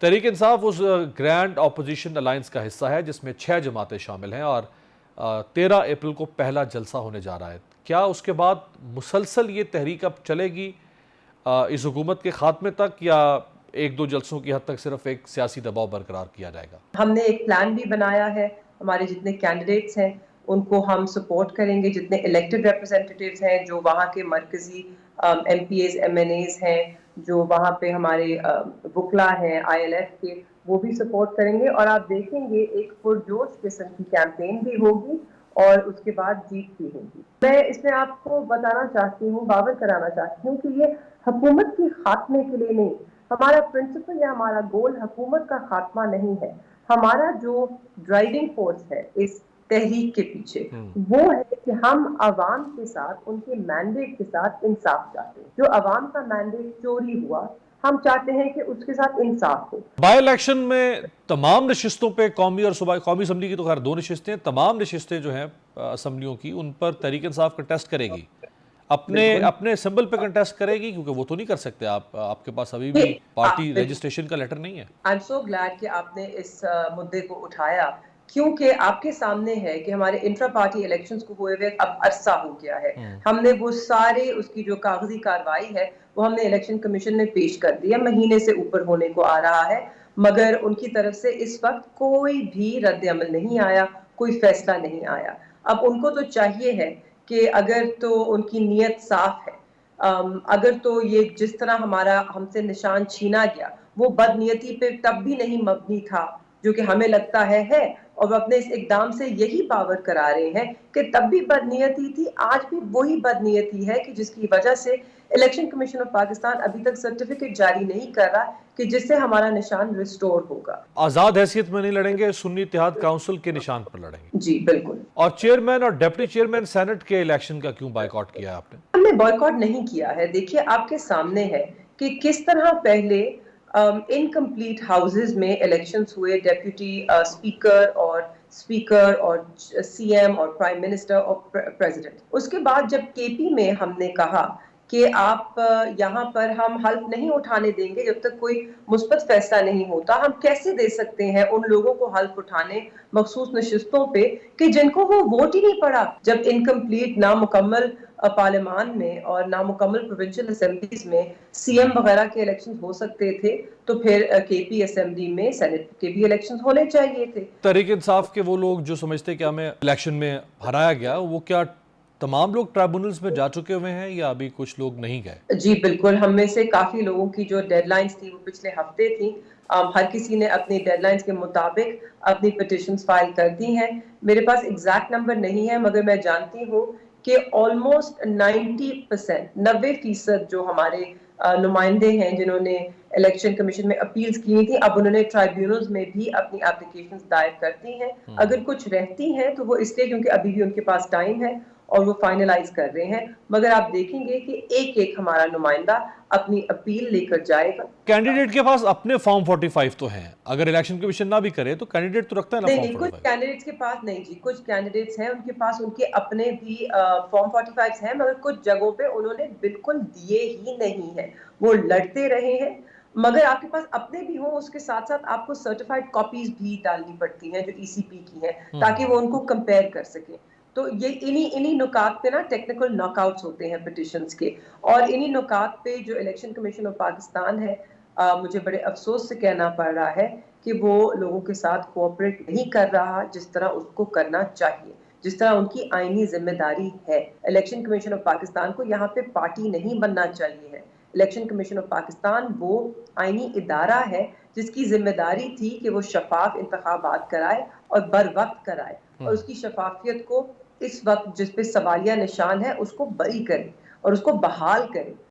तहरीक इंसाफ उस grand opposition alliance का हिस्सा है जिसमें 6 जमातें शामिल हैं और 13 अप्रैल को पहला जलसा होने जा रहा है। क्या उसके बाद मुसलसल ये तहरीक अब चलेगी इस हुकूमत के खात्मे तक, या एक दो जलसों की हद तक सिर्फ एक सियासी दबाव बरकरार किया जाएगा? हमने एक प्लान भी बनाया है। हमारे जितने कैंडिडेट्स हैं उनको हम सपोर्ट करेंगे, जितने इलेक्टेड रिप्रेजेंटेटिव्स हैं, जो वहाँ के मरकजी MPAs MNAs हैं, जो वहाँ पे हमारे वकला हैं ILF के, वो भी सपोर्ट करेंगे। और आप देखेंगे एक पुरजोश किस्म की कैंपेन भी होगी और उसके बाद जीत भी होगी। मैं इसमें आपको बताना चाहती हूँ, बावर कराना चाहती हूँ कि ये हुकूमत के खात्मे के लिए नहीं, हमारा प्रिंसिपल या हमारा गोल हुकूमत का खात्मा नहीं है। हमारा जो ड्राइविंग फोर्स है इस तहरीक के पीछे वो है कि हम अवाम के साथ, उनके मैंडेट के साथ इंसाफ चाहते हैं। जो अवाम का मैंडेट चोरी हुआ, हम चाहते हैं कि उसके साथ इंसाफ हो। बाई इलेक्शन में तमाम नशिस्तों पे कौमी और सूबाई, कौमी असम्बली की तो खैर 2 नशिस्तें, तमाम नशिस्तें जो हैं असम्बलियों की, उन पर तहरीक इंसाफ कंटेस्ट करेगी, अपने सिंबल पे कंटेस्ट करेगी, क्योंकि वो तो नहीं कर सकते आपके पास अभी भी पार्टी रजिस्ट्रेशन का लेटर नहीं है। आई एम सो ग्लैड कि आपने इस मुद्दे को उठाया, क्योंकि आपके सामने है कि हमारे इंट्रा पार्टी इलेक्शंस को हुए हुए अब अरसा हो गया है। हमने वो सारे उसकी जो कागजी कार्रवाई है वो हमने इलेक्शन कमीशन में पेश कर दी है, महीने से ऊपर होने को आ रहा है, मगर उनकी तरफ से इस वक्त कोई भी रद्द अमल नहीं आया, कोई फैसला नहीं आया। अब उनको तो चाहिए है कि अगर तो उनकी नीयत साफ है, अगर तो ये जिस तरह हमारा हमसे निशान छीना गया वो बदनीयती पे तब भी नहीं मबनी था, जो कि हमें लगता है, और वो अपने इस इकदाम से यही पावर करा रहे हैं कि तब भी बदनीयती थी, आज भी वही बदनीयती है कि जिसकी वजह से इलेक्शन कमीशन ऑफ पाकिस्तान अभी तक सर्टिफिकेट जारी नहीं कर रहा कि जिससे हमारा निशान रिस्टोर होगा। आजाद हैसियत में नहीं लड़ेंगे, सुन्नी इत्तेहाद काउंसिल के निशान पर लड़ेंगे। जी बिल्कुल। और चेयरमैन और डिप्टी चेयरमैन सेनेट के इलेक्शन का क्यों बायकॉट किया है आपने? हमने बॉयकॉट नहीं किया है। देखिए आपके सामने है कि किस तरह पहले इनकम्प्लीट हाउसेस में इलेक्शंस हुए, डेप्यूटी स्पीकर और CM और प्राइम मिनिस्टर और प्रेसिडेंट। उसके बाद जब KP में हमने कहा कि आप यहाँ पर हम हल्फ नहीं उठाने देंगे जब तक कोई मुस्बत फैसला नहीं होता, हम कैसे दे सकते हैं उन लोगों को हल्फ उठाने मखसूस नशिस्तों पे कि जिनको वो वोट ही नहीं पड़ा। जब इनकम्प्लीट नामुकम्मल पार्लियामान में और नामुकम्मल प्रोविंशियल असेंबलीज में CM वगैरह के इलेक्शन हो सकते थे, तो फिर KP असेंबली में सेनेट के भी इलेक्शन होने चाहिए थे। तहरीक इंसाफ के वो लोग जो समझते कि हमें इलेक्शन में हराया गया, वो क्या तमाम लोग ट्राइब्यूनल्स में जा चुके हुए हैं या अभी कुछ लोग नहीं गए? जी बिल्कुल, हम में से काफी लोगों की जो डेडलाइंस थी वो पिछले हफ्ते थी। हर किसी ने अपनी डेडलाइंस के मुताबिक अपनी पिटिशंस फाइल कर दी हैं। मेरे पास एग्जैक्ट नंबर नहीं है, मगर मैं जानती हूँ कि ऑलमोस्ट 90% जो हमारे नुमाइंदे हैं जिन्होंने इलेक्शन कमीशन में अपील्स की थी, अब उन्होंने ट्राइब्यूनल्स में भी अपनी एप्लीकेशंस दायर कर दी हैं। अगर कुछ रहती हैं तो वो इसलिए क्योंकि अभी भी उनके पास टाइम है और वो फाइनलाइज कर रहे हैं, मगर आप देखेंगे कि एक एक हमारा नुमाइंदा अपनी अपील लेकर जाएगा। कैंडिडेट के पास अपने फॉर्म 45 तो हैं, अगर इलेक्शन कमीशन ना भी करे तो कैंडिडेट तो रखता है ना नहीं, फॉर्म नहीं, 45? कुछ कैंडिडेट्स के पास नहीं जी, कुछ कैंडिडेट्स हैं उनके पास उनके अपने भी फॉर्म 45 हैं, मगर कुछ जगहों पे उन्होंने बिल्कुल दिए ही नहीं है, वो लड़ते रहे हैं। मगर आपके पास अपने भी हो, उसके साथ साथ आपको सर्टिफाइड कॉपीज भी डालनी पड़ती हैं जो ECP की हैं, ताकि वो उनको कंपेयर कर सके। तो ये इन्हीं नुकात पे ना टेक्निकल नॉकआउट्स होते हैं पिटिशंस के, और इन्हीं नुकात पे जो इलेक्शन कमीशन ऑफ पाकिस्तान है, मुझे बड़े अफसोस से कहना पड़ रहा है कि वो लोगों के साथ कोऑपरेट नहीं कर रहा जिस तरह उसको करना चाहिए, जिस तरह उनकी आईनी जिम्मेदारी है। इलेक्शन कमीशन ऑफ पाकिस्तान को यहाँ पे पार्टी नहीं बनना चाहिए है। इलेक्शन कमीशन ऑफ पाकिस्तान वो आईनी इदारा है जिसकी जिम्मेदारी थी कि वो शफाफ इंतखाबात कराए और बर वक्त कराए, और उसकी शफाफियत को इस वक्त जिस पे सवालिया निशान है उसको बरी करे और उसको बहाल करे।